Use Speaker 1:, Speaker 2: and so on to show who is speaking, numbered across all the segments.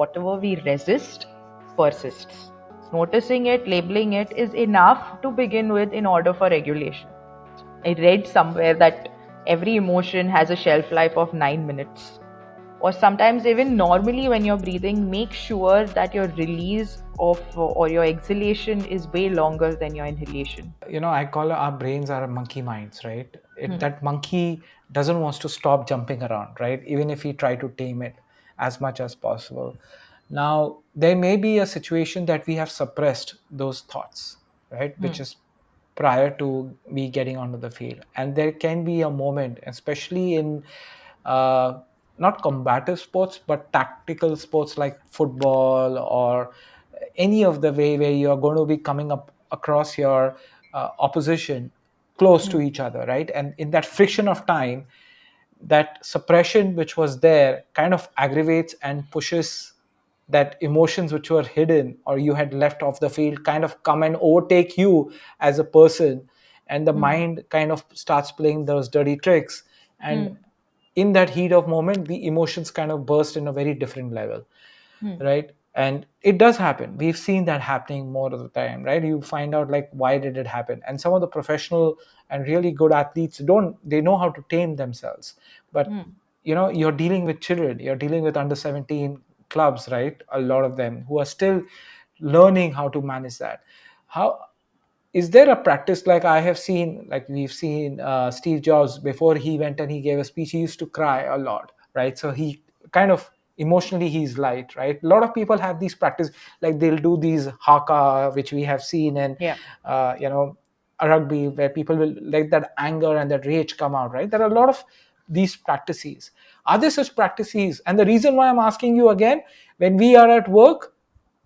Speaker 1: whatever we resist persists. Noticing it, labeling it is enough to begin with in order for regulation. I read somewhere that every emotion has a shelf life of 9 minutes. Or sometimes, even normally, when you're breathing, make sure that your release of or your exhalation is way longer than your inhalation.
Speaker 2: I call our brains are monkey minds, right?
Speaker 1: Hmm.
Speaker 2: That monkey doesn't want to stop jumping around, right? Even if we try to tame it as much as possible. Now, there may be a situation that we have suppressed those thoughts, right? Which
Speaker 1: Hmm.
Speaker 2: is prior to me getting onto the field. And there can be a moment, especially in uh, not combative sports, but tactical sports like football or any of the way where you're going to be coming up across your opposition close to
Speaker 1: Hmm.
Speaker 2: each other, right? And in that friction of time, that suppression which was there kind of aggravates and pushes that emotions which were hidden or you had left off the field kind of come and overtake you as a person, and the
Speaker 1: Hmm.
Speaker 2: mind kind of starts playing those dirty tricks, and
Speaker 1: Hmm.
Speaker 2: in that heat of moment the emotions kind of burst in a very different level,
Speaker 1: Hmm.
Speaker 2: right? And it does happen. We've seen that happening more of the time, right? You find out like why did it happen, and some of the professional and really good athletes don't, they know how to tame themselves. But
Speaker 1: Hmm.
Speaker 2: you're dealing with children, you're dealing with under 17 clubs, right? A lot of them who are still learning how to manage that. How is there a practice, like I have seen, like we've seen Steve Jobs, before he went and he gave a speech, he used to cry a lot, right? So he kind of emotionally he's light, right? A lot of people have these practice, like they'll do these haka, which we have seen in
Speaker 1: Yeah.
Speaker 2: uh, you know a rugby, where people will let that anger and that rage come out, right? There are a lot of these practices. Are there such practices? And the reason why I'm asking you again, when we are at work,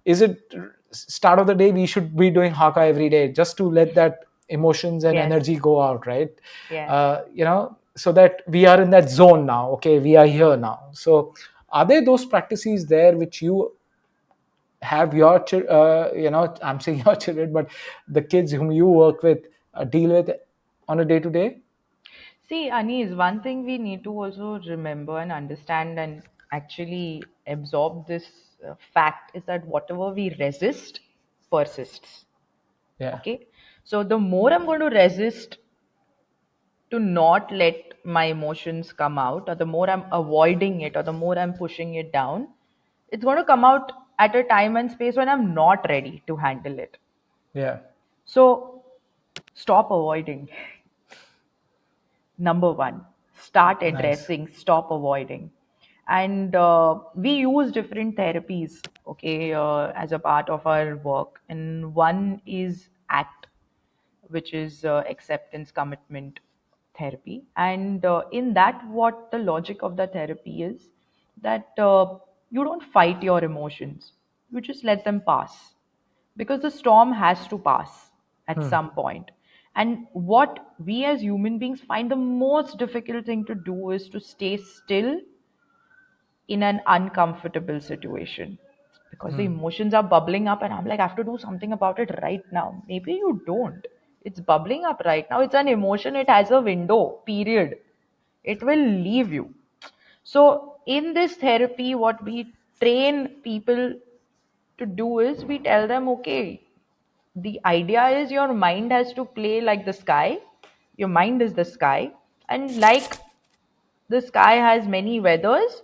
Speaker 2: is it start of the day we should be doing haka every day just to let that emotions and
Speaker 1: Yes.
Speaker 2: energy go out, right?
Speaker 1: Yes.
Speaker 2: So that we are in that zone now, okay, we are here now. So are there those practices there which you have your I'm saying your children, but the kids whom you work with deal with on a day to day?
Speaker 1: See, Anis, one thing we need to also remember and understand and actually absorb this fact is that whatever we resist persists.
Speaker 2: Yeah.
Speaker 1: Okay. So the more I'm going to resist to not let my emotions come out, or the more I'm avoiding it, or the more I'm pushing it down, it's going to come out at a time and space when I'm not ready to handle it.
Speaker 2: Yeah.
Speaker 1: So stop avoiding. Number one, start
Speaker 2: Nice.
Speaker 1: addressing, stop avoiding. And we use different therapies, okay, as a part of our work. And one is ACT, which is acceptance commitment therapy. And in that, what the logic of the therapy is that you don't fight your emotions, you just let them pass, because the storm has to pass at
Speaker 2: Hmm.
Speaker 1: some point. And what we as human beings find the most difficult thing to do is to stay still in an uncomfortable situation, because the
Speaker 2: Hmm.
Speaker 1: emotions are bubbling up and I'm like, I have to do something about it right now. Maybe you don't. It's bubbling up right now. It's an emotion. It has a window, period. It will leave you. So, in this therapy, what we train people to do is we tell them, okay, the idea is your mind has to play like the sky. Your mind is the sky. And like the sky has many weathers,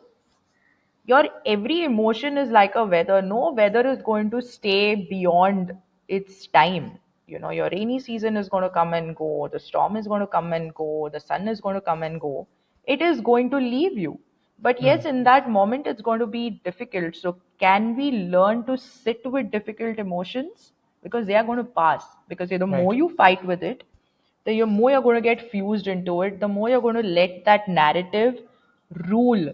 Speaker 1: your every emotion is like a weather. No weather is going to stay beyond its time. Your rainy season is going to come and go, the storm is going to come and go, the sun is going to come and go. It is going to leave you. But
Speaker 2: Hmm.
Speaker 1: yes, in that moment it's going to be difficult. So can we learn to sit with difficult emotions, because they are going to pass. Because the more
Speaker 2: Right.
Speaker 1: you fight with it, the more you're going to get fused into it, the more you're going to let that narrative rule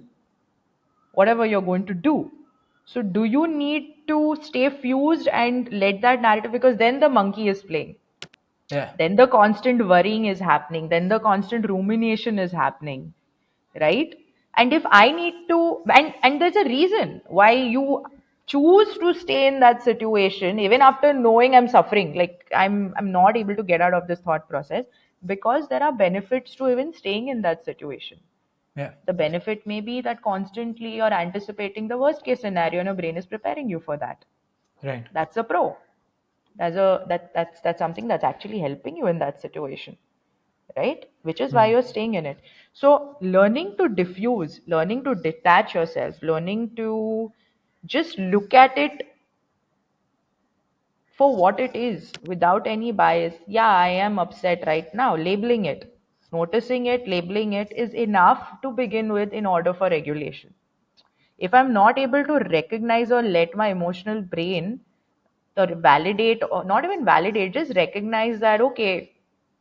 Speaker 1: whatever you're going to do. So, do you need to stay fused and let that narrative? Because then the monkey is playing.
Speaker 2: Yeah.
Speaker 1: Then the constant worrying is happening. Then the constant rumination is happening, right? And if I need to, and there's a reason why you choose to stay in that situation, even after knowing I'm suffering, like I'm not able to get out of this thought process, because there are benefits to even staying in that situation.
Speaker 2: Yeah.
Speaker 1: The benefit may be that constantly you're anticipating the worst case scenario and your brain is preparing you for that.
Speaker 2: Right.
Speaker 1: That's a pro. That's something that's actually helping you in that situation, right? Which is why
Speaker 2: Hmm.
Speaker 1: you're staying in it. So learning to diffuse, learning to detach yourself, learning to just look at it for what it is without any bias. Yeah, I am upset right now. Labeling it, noticing it, labeling it is enough to begin with in order for regulation. If I'm not able to recognize or let my emotional brain or validate, or not even validate, just recognize that, okay,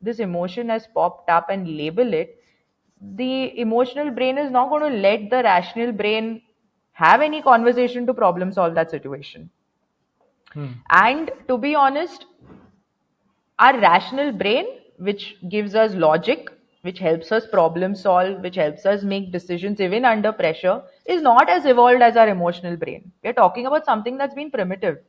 Speaker 1: this emotion has popped up and label it, the emotional brain is not going to let the rational brain have any conversation to problem solve that situation.
Speaker 2: Hmm.
Speaker 1: And to be honest, our rational brain, which gives us logic, which helps us problem solve, which helps us make decisions even under pressure, is not as evolved as our emotional brain. We're talking about something that's been primitive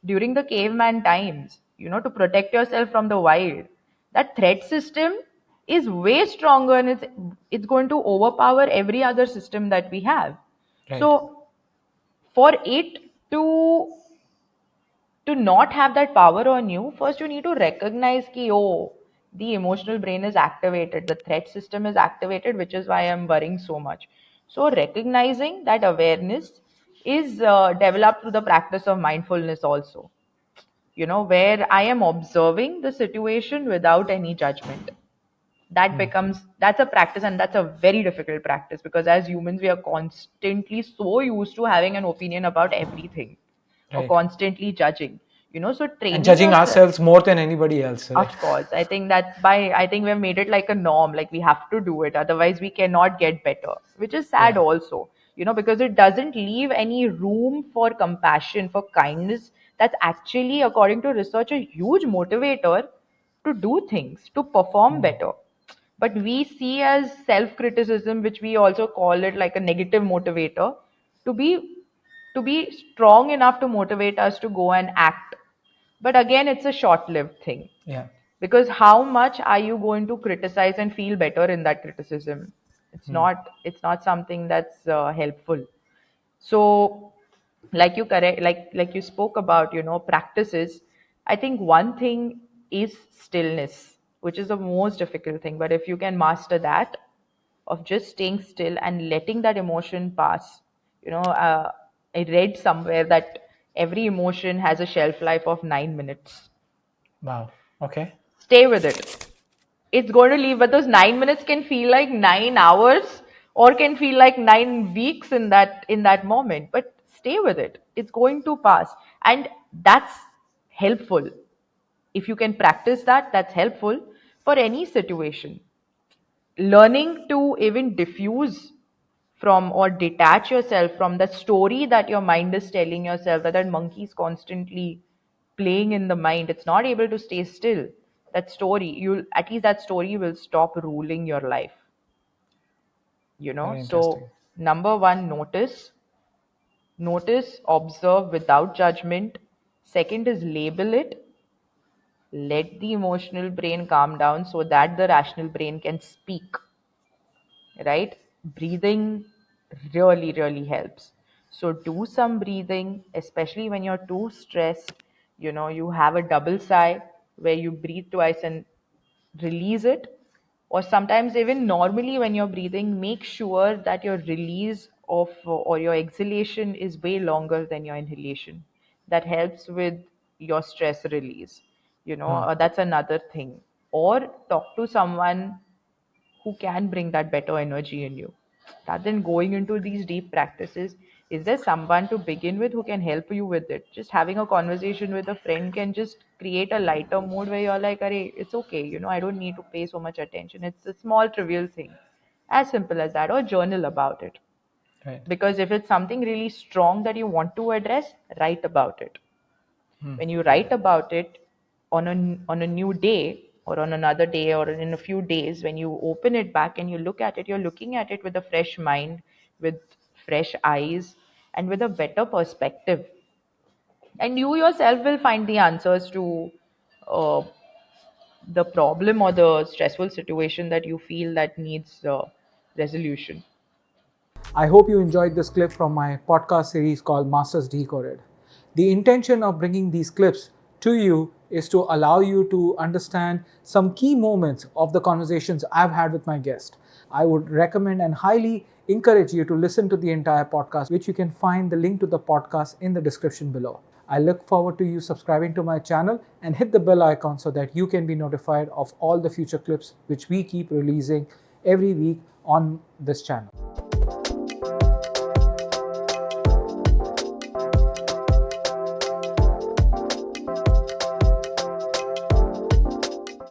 Speaker 1: during the caveman times, to protect yourself from the wild. That threat system is way stronger, and it's going to overpower every other system that we have.
Speaker 2: Right.
Speaker 1: So for it to not have that power on you, first you need to recognize ki, oh, the emotional brain is activated, the threat system is activated, which is why I'm worrying so much. So recognizing that awareness is developed through the practice of mindfulness also, where I am observing the situation without any judgment.
Speaker 2: Hmm.
Speaker 1: That's a practice, and that's a very difficult practice, because as humans we are constantly so used to having an opinion about everything, or
Speaker 2: Right.
Speaker 1: constantly judging, so
Speaker 2: And
Speaker 1: training
Speaker 2: judging
Speaker 1: yourself.
Speaker 2: ourselves more than anybody else, right?
Speaker 1: Of course, I think we've made it like a norm, like we have to do it, otherwise we cannot get better, which is sad
Speaker 2: Yeah.
Speaker 1: also, because it doesn't leave any room for compassion, for kindness. That's actually, according to research, a huge motivator to do things, to perform
Speaker 2: Hmm.
Speaker 1: better. But we see as self criticism, which we also call it like a negative motivator, to be strong enough to motivate us to go and act. But again, it's a short lived thing,
Speaker 2: Yeah.
Speaker 1: because how much are you going to criticize and feel better in that criticism?
Speaker 2: Hmm.
Speaker 1: It's not something that's helpful. So like you spoke about, practices. I think one thing is stillness, which is the most difficult thing, but if you can master that, of just staying still and letting that emotion pass. I read somewhere that every emotion has a shelf life of 9 minutes.
Speaker 2: Wow. Okay.
Speaker 1: Stay with it. It's going to leave, but those 9 minutes can feel like 9 hours, or can feel like 9 weeks in that moment. But stay with it. It's going to pass. And that's helpful. If you can practice that, that's helpful for any situation. Learning to even diffuse from or detach yourself from the story that your mind is telling yourself, that monkey is constantly playing in the mind, it's not able to stay still. That story, you'll at least that story will stop ruling your life.
Speaker 2: Very
Speaker 1: So
Speaker 2: interesting.
Speaker 1: number one, notice, observe without judgment. Second is label it. Let the emotional brain calm down so that the rational brain can speak, right? Breathing really, really helps. So do some breathing, especially when you're too stressed. You have a double sigh where you breathe twice and release it. Or sometimes, even normally, when you're breathing, make sure that your release of or your exhalation is way longer than your inhalation. That helps with your stress release.
Speaker 2: Hmm.
Speaker 1: That's another thing. Or talk to someone who can bring that better energy in you. Rather than going into these deep practices, is there someone to begin with who can help you with it? Just having a conversation with a friend can just create a lighter mood where you're like, Arey, it's okay, I don't need to pay so much attention. It's a small, trivial thing. As simple as that, or journal about it.
Speaker 2: Right.
Speaker 1: Because if it's something really strong that you want to address, write about it.
Speaker 2: Hmm.
Speaker 1: When you write about it on a new day, or on another day, or in a few days, when you open it back and you look at it, you're looking at it with a fresh mind, with fresh eyes, and with a better perspective. And you yourself will find the answers to uh, the problem or the stressful situation that you feel that needs resolution.
Speaker 2: I hope you enjoyed this clip from my podcast series called Masters Decoded. The intention of bringing these clips to you is to allow you to understand some key moments of the conversations I've had with my guest. I would recommend and highly encourage you to listen to the entire podcast, which you can find the link to the podcast in the description below. I look forward to you subscribing to my channel and hit the bell icon so that you can be notified of all the future clips which we keep releasing every week on this channel.